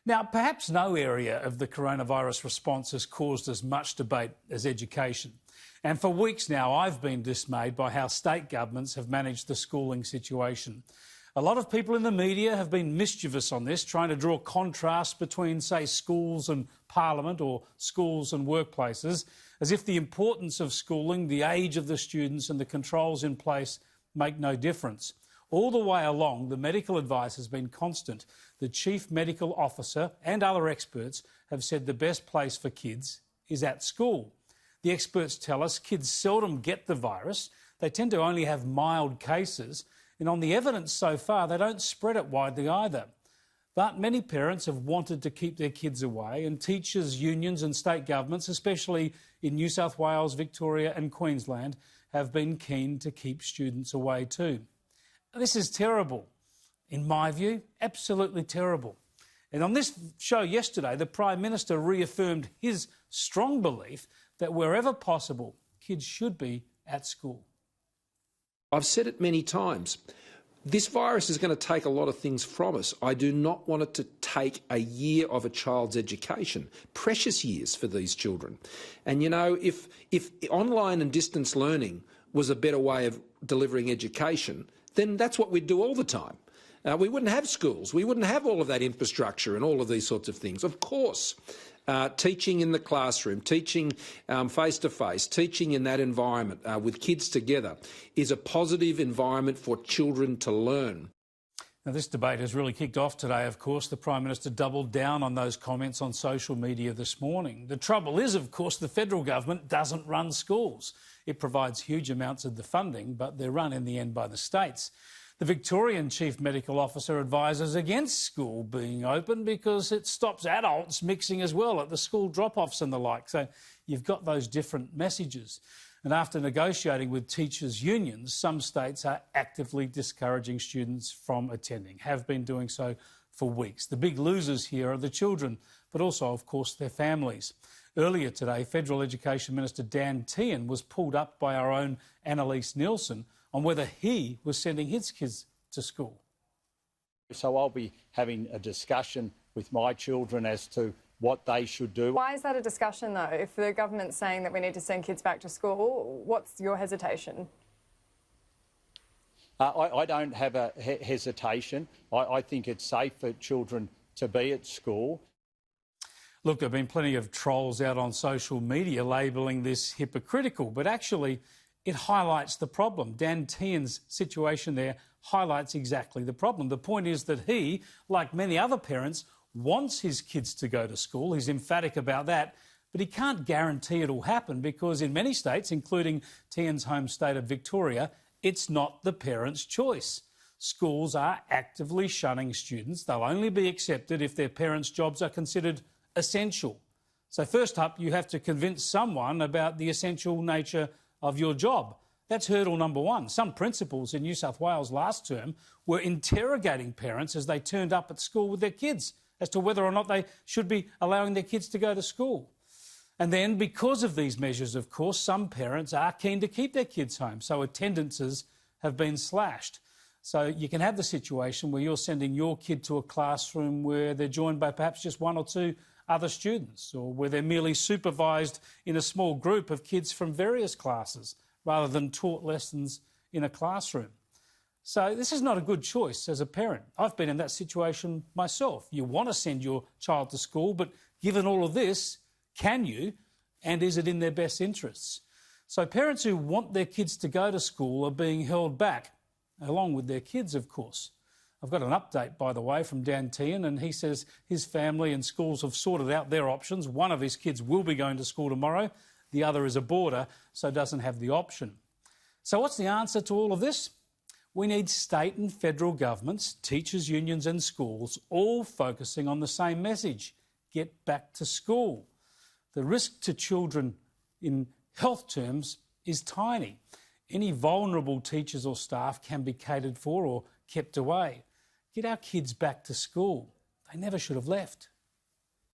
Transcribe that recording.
Now, perhaps no area of the coronavirus response has caused as much debate as education. And for weeks now, I've been dismayed by how state governments have managed the schooling situation. A lot of people in the media have been mischievous on this, trying to draw contrast between, say, schools and Parliament or schools and workplaces, as if the importance of schooling, the age of the students and the controls in place make no difference. All the way along, the medical advice has been constant. The Chief Medical Officer and other experts have said the best place for kids is at school. The experts tell us kids seldom get the virus. They tend to only have mild cases. And on the evidence so far, they don't spread it widely either. But many parents have wanted to keep their kids away, and teachers' unions and state governments, especially in New South Wales, Victoria and Queensland, have been keen to keep students away too. This is terrible. In my view, absolutely terrible. And on this show yesterday, the Prime Minister reaffirmed his strong belief that wherever possible, kids should be at school. I've said it many times. This virus is going to take a lot of things from us. I do not want it to take a year of a child's education, precious years for these children. And, you know, if online and distance learning was a better way of delivering education, then that's what we'd do all the time. We wouldn't have schools. We wouldn't have all of that infrastructure and all of these sorts of things. Of course, teaching in the classroom, teaching face-to-face, teaching in that environment with kids together is a positive environment for children to learn. Now, this debate has really kicked off today, of course. The Prime Minister doubled down on those comments on social media this morning. The trouble is, of course, the federal government doesn't run schools. It provides huge amounts of the funding, but they're run in the end by the states. The Victorian Chief Medical Officer advises against school being open because it stops adults mixing as well at the school drop-offs and the like. So you've got those different messages. And after negotiating with teachers' unions, some states are actively discouraging students from attending, have been doing so for weeks. The big losers here are the children, but also, of course, their families. Earlier today, Federal Education Minister Dan Tehan was pulled up by our own Annalise Nielsen on whether he was sending his kids to school. So I'll be having a discussion with my children as to what they should do. Why is that a discussion, though? If the government's saying that we need to send kids back to school, what's your hesitation? I don't have a hesitation. I think it's safe for children to be at school. Look, there have been plenty of trolls out on social media labelling this hypocritical, but actually it highlights the problem. Dan Tehan's situation there highlights exactly the problem. The point is that he, like many other parents, wants his kids to go to school. He's emphatic about that, but he can't guarantee it'll happen because in many states, including Tehan's home state of Victoria, it's not the parents' choice. Schools are actively shunning students. They'll only be accepted if their parents' jobs are considered essential. So first up, you have to convince someone about the essential nature of your job. That's hurdle number one. Some principals in New South Wales last term were interrogating parents as they turned up at school with their kids as to whether or not they should be allowing their kids to go to school. And then, because of these measures, of course, some parents are keen to keep their kids home, so attendances have been slashed. So you can have the situation where you're sending your kid to a classroom where they're joined by perhaps just one or two other students, or where they're merely supervised in a small group of kids from various classes rather than taught lessons in a classroom. So this is not a good choice as a parent. I've been in that situation myself. You want to send your child to school, but given all of this, can you, and is it in their best interests? So parents who want their kids to go to school are being held back, along with their kids, of course. I've got an update, by the way, from Dan Tehan, and he says his family and schools have sorted out their options. One of his kids will be going to school tomorrow. The other is a boarder, so doesn't have the option. So what's the answer to all of this? We need state and federal governments, teachers' unions and schools all focusing on the same message: get back to school. The risk to children in health terms is tiny. Any vulnerable teachers or staff can be catered for or kept away. Get our kids back to school. They never should have left.